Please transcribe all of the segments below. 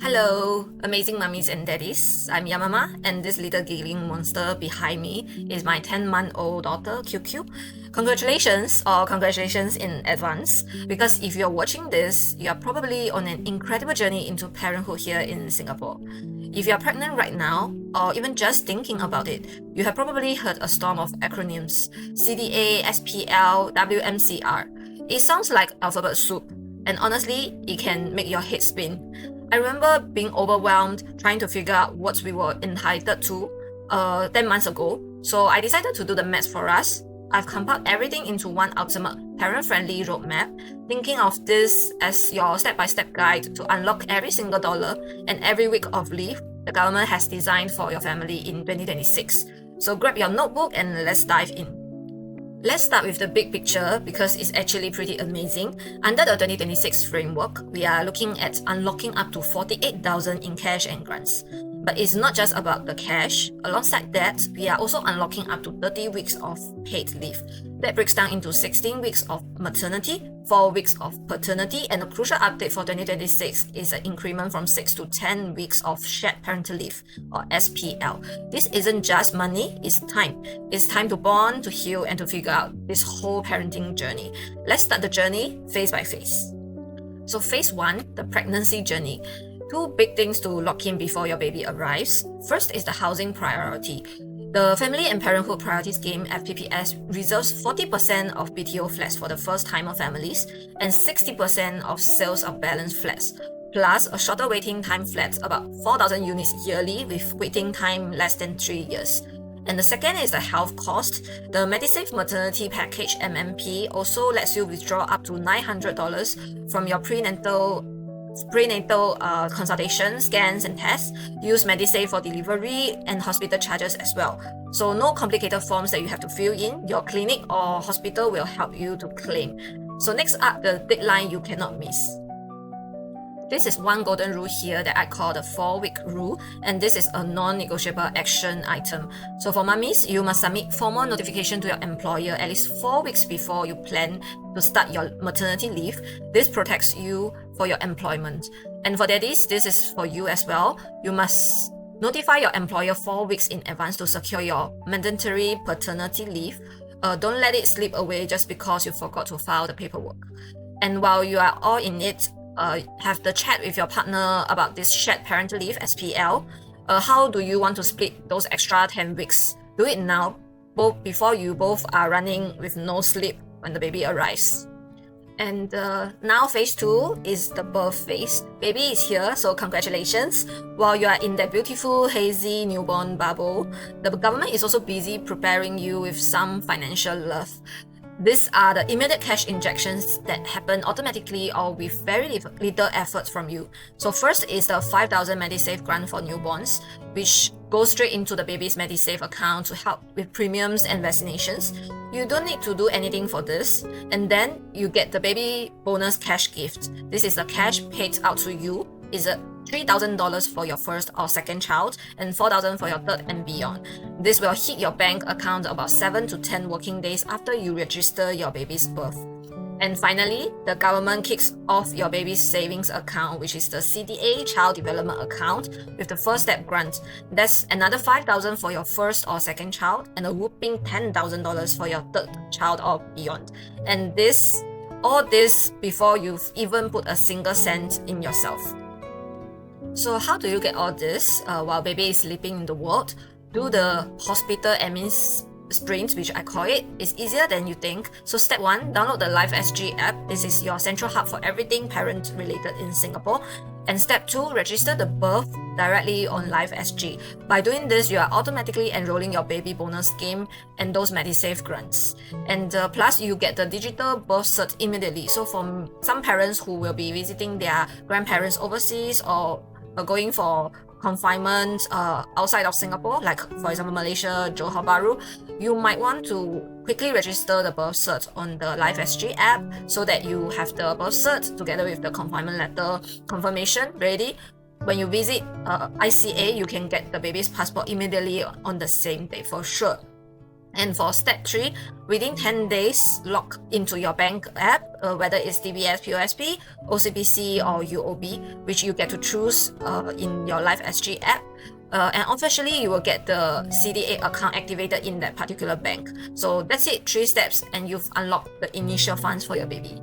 Hello, amazing mummies and daddies. I'm Yamama, and this little giggling monster behind me is my 10-month-old daughter, QQ. Congratulations in advance, because if you're watching this, you are probably on an incredible journey into parenthood here in Singapore. If you're pregnant right now, or even just thinking about it, you have probably heard a storm of acronyms: CDA, SPL, WMCR. It sounds like alphabet soup, and honestly, it can make your head spin. I remember being overwhelmed trying to figure out what we were entitled to 10 months ago, so I decided to do the maths for us. I've compiled everything into one ultimate parent-friendly roadmap, thinking of this as your step-by-step guide to unlock every single dollar and every week of leave the government has designed for your family in 2026. So grab your notebook and let's dive in. Let's start with the big picture because it's actually pretty amazing. Under the 2026 framework, we are looking at unlocking up to 48,000 in cash and grants. But it's not just about the cash. Alongside that, we are also unlocking up to 30 weeks of paid leave. That breaks down into 16 weeks of maternity, 4 weeks of paternity, and a crucial update for 2026 is an increment from 6 to 10 weeks of Shared Parental Leave, or SPL. This isn't just money, it's time. It's time to bond, to heal, and to figure out this whole parenting journey. Let's start the journey phase by phase. So phase 1, the pregnancy journey. 2 big things to lock in before your baby arrives. First is the housing priority. The Family and Parenthood Priority Scheme, FPPS, reserves 40% of BTO flats for the first-timer families and 60% of sales of balance flats, plus a shorter waiting time flat, about 4,000 units yearly with waiting time less than 3 years. And the second is the health cost. The MediSave Maternity Package MMP also lets you withdraw up to $900 from your prenatal consultation, scans and tests. Use MediSave for delivery and hospital charges as well. So no complicated forms that you have to fill in. Your clinic or hospital will help you to claim. So next up, the deadline you cannot miss. This is one golden rule here that I call the 4-week rule, and this is a non-negotiable action item. So for mummies, you must submit formal notification to your employer at least 4 weeks before you plan to start your maternity leave. This protects you for your employment. And for daddies, this is for you as well. You must notify your employer 4 weeks in advance to secure your mandatory paternity leave. Don't let it slip away just because you forgot to file the paperwork. And while you are all in it, have the chat with your partner about this shared parental leave, SPL. How do you want to split those extra 10 weeks? Do it now, before you both are running with no sleep when the baby arrives. And now phase 2 is the birth phase. Baby is here, so congratulations. While you are in that beautiful, hazy newborn bubble, the government is also busy preparing you with some financial love. These are the immediate cash injections that happen automatically or with very little effort from you. So first is the 5,000 MediSave grant for newborns, which goes straight into the baby's MediSave account to help with premiums and vaccinations. You don't need to do anything for this. And then you get the baby bonus cash gift. This is the cash paid out to you. It's a $3,000 for your first or second child and $4,000 for your third and beyond. This will hit your bank account about 7 to 10 working days after you register your baby's birth. And finally, the government kicks off your baby's savings account, which is the CDA Child Development Account, with the first step grant. That's another $5,000 for your first or second child and a whopping $10,000 for your third child or beyond. And all this before you've even put a single cent in yourself. So how do you get all this while baby is sleeping in the ward? Do the hospital admin sprint, which I call it. It's easier than you think. So step 1, download the LifeSG app. This is your central hub for everything parent related in Singapore. And step 2, register the birth directly on LifeSG. By doing this, you are automatically enrolling your baby bonus scheme and those MediSave grants. And plus, you get the digital birth cert immediately. So for some parents who will be visiting their grandparents overseas or going for confinement outside of Singapore, like for example Malaysia, Johor Bahru, you might want to quickly register the birth cert on the LifeSG app so that you have the birth cert together with the confinement letter confirmation ready. When you visit ICA, you can get the baby's passport immediately on the same day for sure. And for step 3, within 10 days, log into your bank app, whether it's DBS, POSB, OCBC, or UOB, which you get to choose in your LifeSG app. And officially, you will get the CDA account activated in that particular bank. So that's it, 3 steps, and you've unlocked the initial funds for your baby.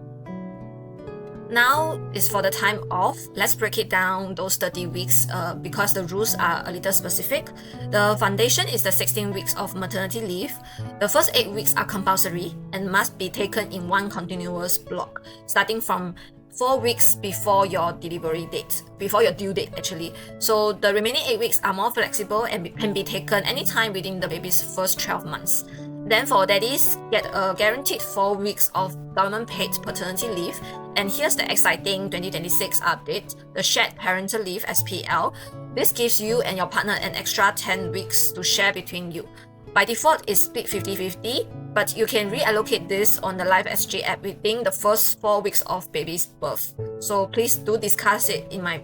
Now is for the time off. Let's break it down, those 30 weeks, because the rules are a little specific. The foundation is the 16 weeks of maternity leave. The first 8 weeks are compulsory and must be taken in one continuous block, starting from 4 weeks before your delivery date, before your due date actually. So the remaining 8 weeks are more flexible and can be taken anytime within the baby's first 12 months. Then for daddies, get a guaranteed 4 weeks of government paid paternity leave. And here's the exciting 2026 update, the Shared Parental Leave (SPL). This gives you and your partner an extra 10 weeks to share between you. By default, it's split 50-50, but you can reallocate this on the LifeSG app within the first 4 weeks of baby's birth. So please do discuss it. In my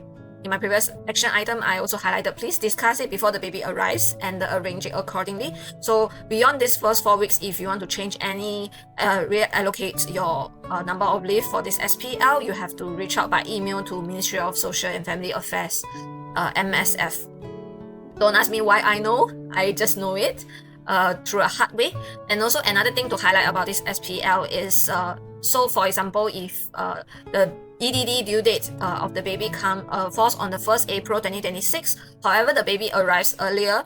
previous action item, I also highlighted, please discuss it before the baby arrives and arrange it accordingly. So beyond this first 4 weeks, if you want to change any, reallocate your number of leave for this SPL, you have to reach out by email to Ministry of Social and Family Affairs, MSF. Don't ask me why I know, I just know it through a hard way. And also another thing to highlight about this SPL is, so for example, if the EDD due date of the baby falls on the 1st April 2026. However, the baby arrives earlier,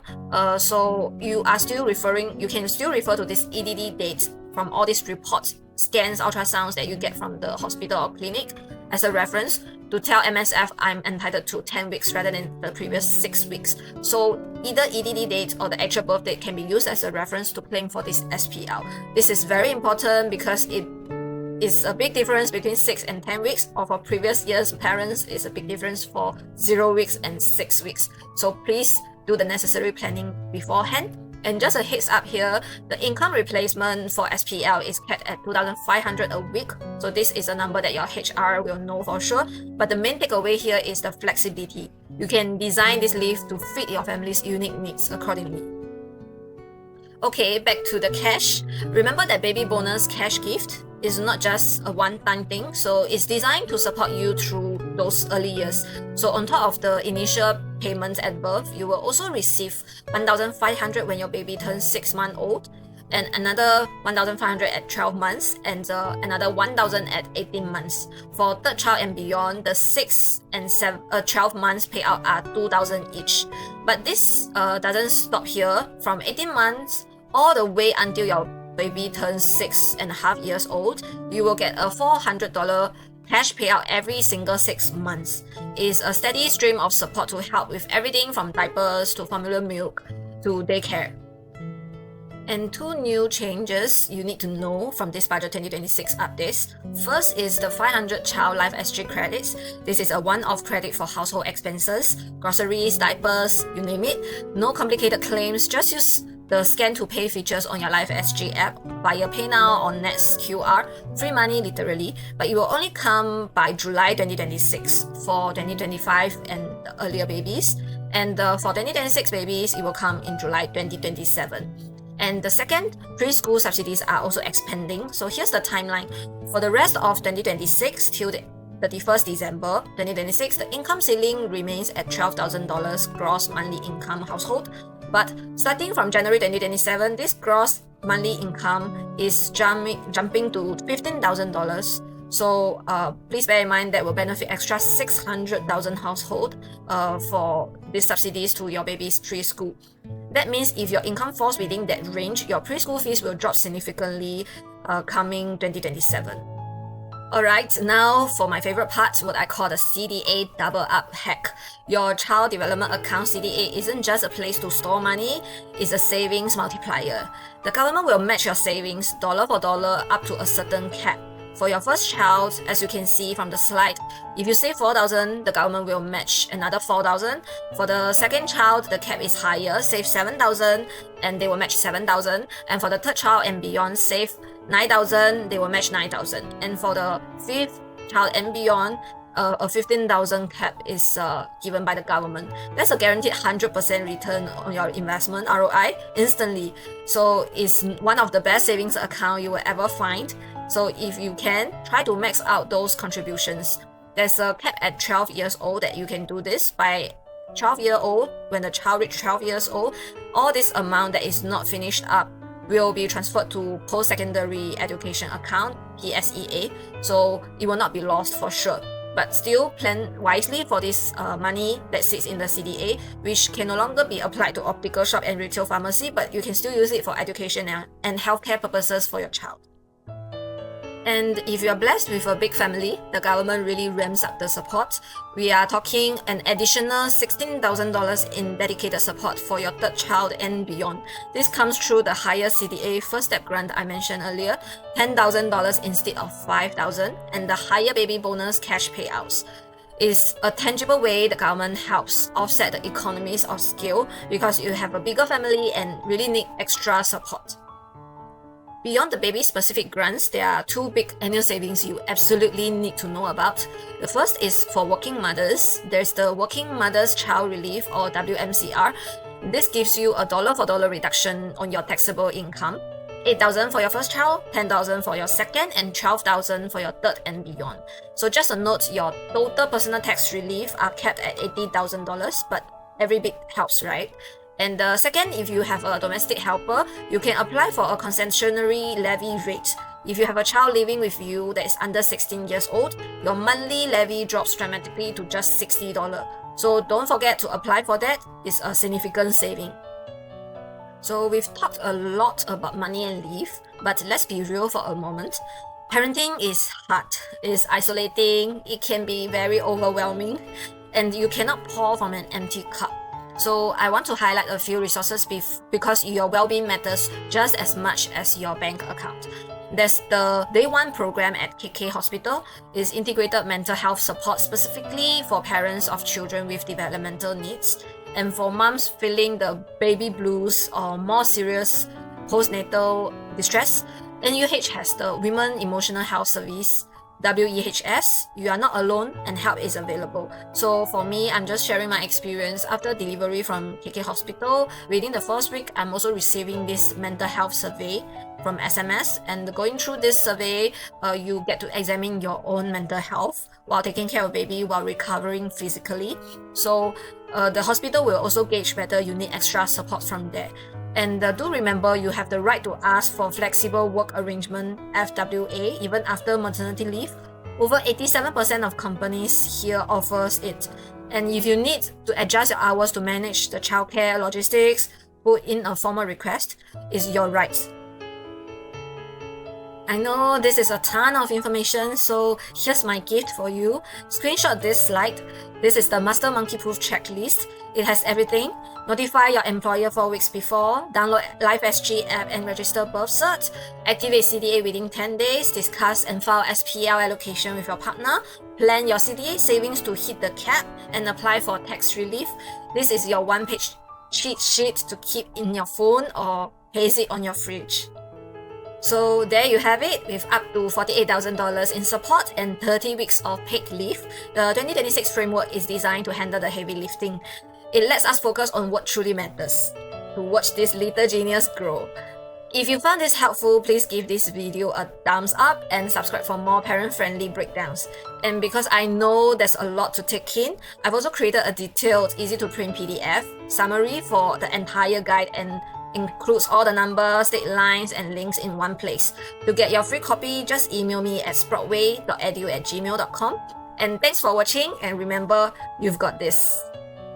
so you can still refer to this EDD date from all these reports, scans, ultrasounds that you get from the hospital or clinic as a reference to tell MSF I'm entitled to 10 weeks rather than the previous 6 weeks. So either EDD date or the actual birth date can be used as a reference to claim for this SPL. This is very important because it is a big difference between 6 and 10 weeks, or for previous years' parents, is a big difference for 0 weeks and 6 weeks. So please do the necessary planning beforehand. And just a heads up here, the income replacement for SPL is capped at $2,500 a week. So this is a number that your HR will know for sure. But the main takeaway here is the flexibility. You can design this leave to fit your family's unique needs accordingly. Okay, back to the cash. Remember that baby bonus cash gift is not just a one-time thing, so it's designed to support you through those early years. So on top of the initial payments at birth, you will also receive $1,500 when your baby turns 6 months old, and another $1,500 at 12 months, and another $1,000 at 18 months. For third child and beyond, the 6 and 12 months payout are $2,000 each. But this doesn't stop here. From 18 months all the way until your baby turns 6.5 years old, you will get a $400 cash payout every single 6 months. It's a steady stream of support to help with everything from diapers to formula milk to daycare. And 2 new changes you need to know from this budget 2026 updates. First is the 500 child LifeSG credits. This is a one-off credit for household expenses, groceries, diapers, you name it. No complicated claims, just use the scan to pay features on your LifeSG app via PayNow or Nets QR. Free money literally, but it will only come by July 2026 for 2025 and earlier babies. And for 2026 babies, it will come in July 2027. And the second, preschool subsidies are also expanding. So here's the timeline. For the rest of 2026 till the 31st December 2026, the income ceiling remains at $12,000 gross monthly income household. But starting from January 2027, this gross monthly income is jumping to $15,000. So please bear in mind that will benefit extra 600,000 household for these subsidies to your baby's preschool. That means if your income falls within that range, your preschool fees will drop significantly coming 2027. Alright, now for my favorite part, what I call the CDA double up hack. Your child development account CDA isn't just a place to store money, it's a savings multiplier. The government will match your savings dollar for dollar up to a certain cap. For your first child, as you can see from the slide, if you save $4,000, the government will match another $4,000. For the second child, the cap is higher, save $7,000 and they will match $7,000. And for the third child and beyond, save $9,000, they will match $9,000. And for the fifth child and beyond, a 15,000 cap is given by the government. That's a guaranteed 100% return on your investment, ROI, instantly. So it's one of the best savings account you will ever find. So if you can, try to max out those contributions. There's a cap at 12 years old that you can do this. By 12-year-old, when the child reaches 12 years old, all this amount that is not finished up will be transferred to post-secondary education account, PSEA, so it will not be lost for sure. But still plan wisely for this money that sits in the CDA, which can no longer be applied to optical shop and retail pharmacy, but you can still use it for education and healthcare purposes for your child. And if you're blessed with a big family, the government really ramps up the support. We are talking an additional $16,000 in dedicated support for your third child and beyond. This comes through the higher CDA first step grant I mentioned earlier, $10,000 instead of $5,000, and the higher baby bonus cash payouts. Is a tangible way the government helps offset the economies of scale because you have a bigger family and really need extra support. Beyond the baby-specific grants, there are two big annual savings you absolutely need to know about. The first is for working mothers. There's the Working Mothers Child Relief, or WMCR. This gives you a dollar-for-dollar reduction on your taxable income. $8,000 for your first child, $10,000 for your second, and $12,000 for your third and beyond. So just a note, your total personal tax relief are capped at $80,000, but every bit helps, right? And the second, if you have a domestic helper, you can apply for a concessionary levy rate. If you have a child living with you that is under 16 years old, your monthly levy drops dramatically to just $60. So don't forget to apply for that. It's a significant saving. So we've talked a lot about money and leave, but let's be real for a moment. Parenting is hard, it's isolating, it can be very overwhelming, and you cannot pour from an empty cup. So I want to highlight a few resources because your well-being matters just as much as your bank account. There's the Day 1 program at KK Hospital. It's integrated mental health support specifically for parents of children with developmental needs. And for moms feeling the baby blues or more serious postnatal distress, NUH has the Women Emotional Health Service, WEHS. You are not alone and help is available. So for me, I'm just sharing my experience after delivery from KK Hospital. Within the first week, I'm also receiving this mental health survey from SMS, and going through this survey, you get to examine your own mental health while taking care of baby while recovering physically. So the hospital will also gauge whether you need extra support from there. And do remember, you have the right to ask for flexible work arrangement, FWA, even after maternity leave. Over 87% of companies here offers it. And if you need to adjust your hours to manage the childcare logistics, put in a formal request, it's your right. I know this is a ton of information, so here's my gift for you. Screenshot this slide. This is the Master Monkey Proof checklist. It has everything. Notify your employer 4 weeks before, download LifeSG app and register birth cert, activate CDA within 10 days, discuss and file SPL allocation with your partner, plan your CDA savings to hit the cap, and apply for tax relief. This is your one-page cheat sheet to keep in your phone or paste it on your fridge. So there you have it, with up to $48,000 in support and 30 weeks of paid leave. The 2026 framework is designed to handle the heavy lifting. It lets us focus on what truly matters, to watch this little genius grow. If you found this helpful, please give this video a thumbs up and subscribe for more parent-friendly breakdowns. And because I know there's a lot to take in, I've also created a detailed, easy-to-print PDF summary for the entire guide and includes all the numbers, deadlines, and links in one place. To get your free copy, just email me at sproutway.edu@gmail.com. And thanks for watching, and remember, you've got this.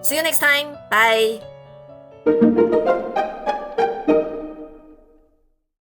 See you next time. Bye.